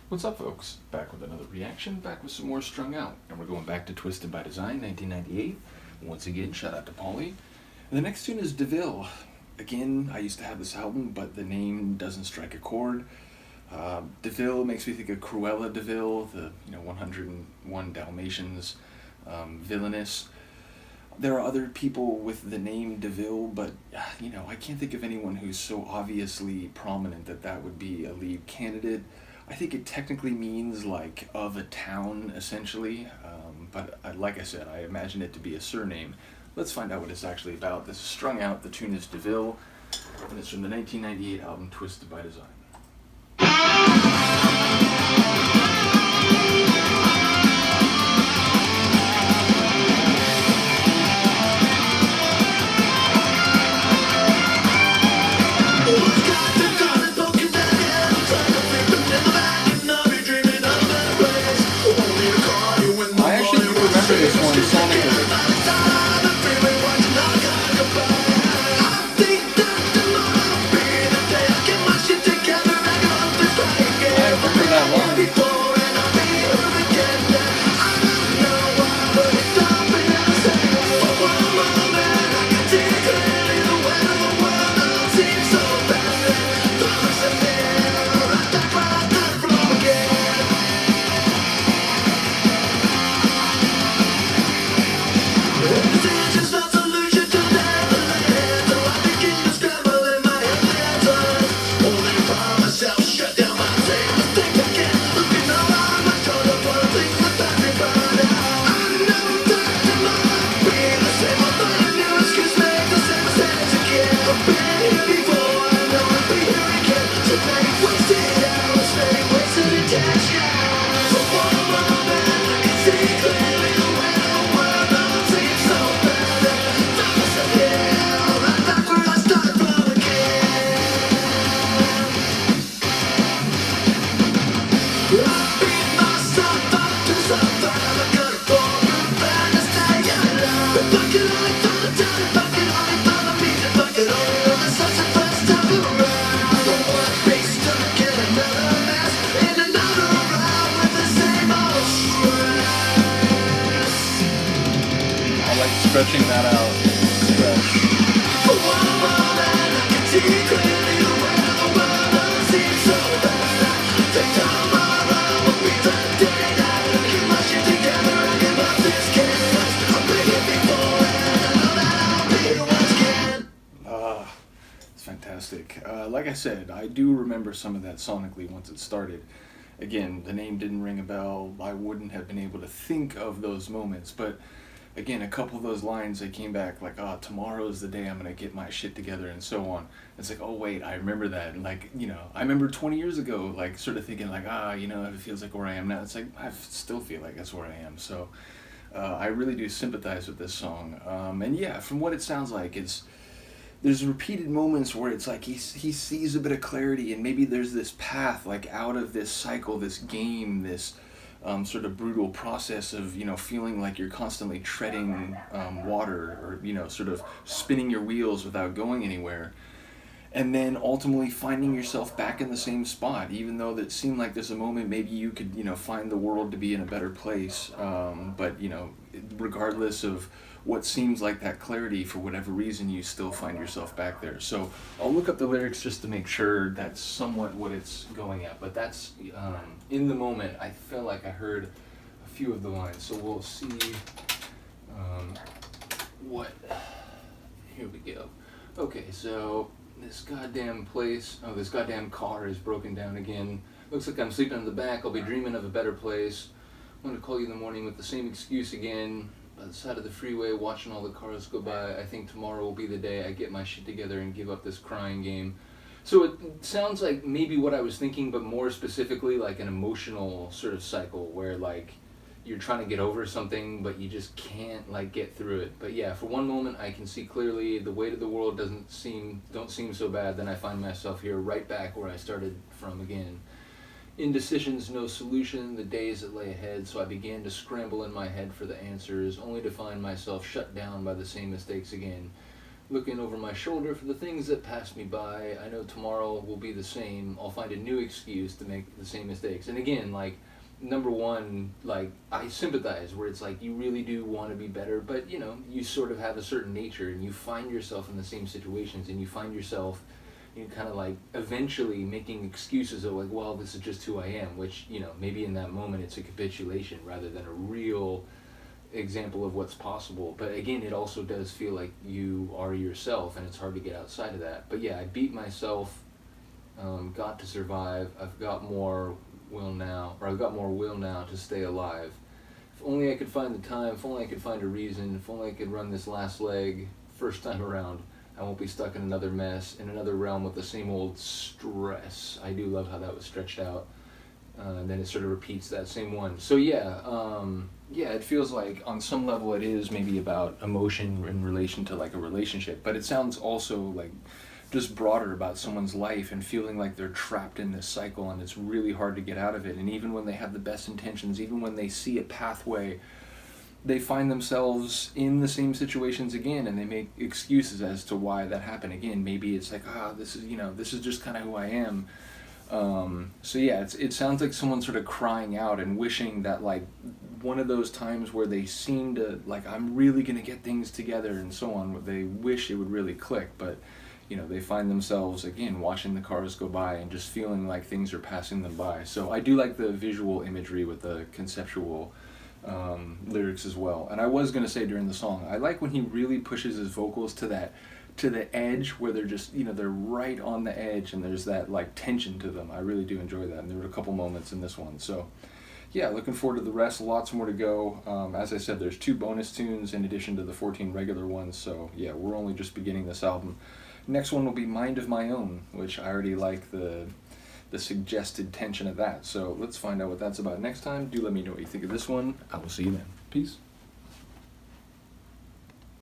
What's up, folks? Back with another reaction, back with some more Strung Out. And we're going back to Twisted by Design, 1998. Once again, shout out to Paulie. And the next tune is Deville. Again, I used to have this album, but the name doesn't strike a chord. Deville makes me think of Cruella Deville, the 101 Dalmatians villainess. There are other people with the name Deville, but I can't think of anyone who's so obviously prominent that would be a lead candidate. I think it technically means like of a town, essentially, but like I said, I imagine it to be a surname. Let's find out what it's actually about. This is Strung Out, the tune is Deville, and it's from the 1998 album Twisted by Design. This one sonically. I remember that line. Stretching that out. Stretch. It's fantastic. Like I said, I do remember some of that sonically once it started. Again, the name didn't ring a bell. I wouldn't have been able to think of those moments, but again, a couple of those lines, they came back like, tomorrow's the day I'm going to get my shit together and so on. It's like, oh wait, I remember that. And like, I remember 20 years ago, like sort of thinking like, it feels like where I am now. It's like, I still feel like that's where I am. So I really do sympathize with this song. And yeah, from what it sounds like, there's repeated moments where it's like he sees a bit of clarity, and maybe there's this path like out of this cycle, this game, this sort of brutal process of feeling like you're constantly treading water, or sort of spinning your wheels without going anywhere, and then ultimately finding yourself back in the same spot, even though that seemed like there's a moment maybe you could find the world to be in a better place, but regardless of what seems like that clarity, for whatever reason you still find yourself back there. So I'll look up the lyrics just to make sure that's somewhat what it's going at, but that's in the moment I felt like I heard a few of the lines, so we'll see what. Here we go. Okay, so this goddamn this goddamn car is broken down again. Looks like I'm sleeping in the back. I'll be dreaming of a better place. I'm gonna call you in the morning with the same excuse again. By the side of the freeway, watching all the cars go by. I think tomorrow will be the day I get my shit together and give up this crying game. So it sounds like maybe what I was thinking, but more specifically like an emotional sort of cycle where like you're trying to get over something, but you just can't like get through it. But yeah, for one moment I can see clearly the weight of the world don't seem so bad. Then I find myself here right back where I started from again. Indecision's no solution, the days that lay ahead, so I began to scramble in my head for the answers, only to find myself shut down by the same mistakes again. looking over my shoulder for the things that passed me by. I know tomorrow will be the same. I'll find a new excuse to make the same mistakes. And again, like, number one, like, I sympathize where it's like you really do want to be better, but, you know, you sort of have a certain nature and you find yourself in the same situations and you find yourself, you know, kind of like eventually making excuses of like, well, this is just who I am, which, you know, maybe in that moment it's a capitulation rather than a real example of what's possible. But again, it also does feel like you are yourself and it's hard to get outside of that. But yeah, I beat myself, got to survive. I've got more will now to stay alive. If only I could find the time, if only I could find a reason, if only I could run this last leg first time around, I won't be stuck in another mess, in another realm with the same old stress. I do love how that was stretched out. And then it sort of repeats that same one. So yeah, it feels like on some level it is maybe about emotion in relation to like a relationship, but it sounds also like just broader about someone's life and feeling like they're trapped in this cycle and it's really hard to get out of it. And even when they have the best intentions, even when they see a pathway, they find themselves in the same situations again and they make excuses as to why that happened again. Maybe it's like, this is just kind of who I am. So yeah, it sounds like someone sort of crying out and wishing that like one of those times where they seem to like, I'm really going to get things together and so on, where they wish it would really click, but you know, they find themselves again watching the cars go by and just feeling like things are passing them by. So I do like the visual imagery with the conceptual lyrics as well. And I was going to say during the song, I like when he really pushes his vocals to the edge where they're just, you know, they're right on the edge and there's that like tension to them. I really do enjoy that, and there were a couple moments in this one. So yeah, looking forward to the rest. Lots more to go. As I said, there's 2 bonus tunes in addition to the 14 regular ones. So yeah, we're only just beginning this album. Next one will be Mind of My Own, which I already like the suggested tension of that. So let's find out what that's about next time. Do let me know what you think of this one. I will see you then. Peace.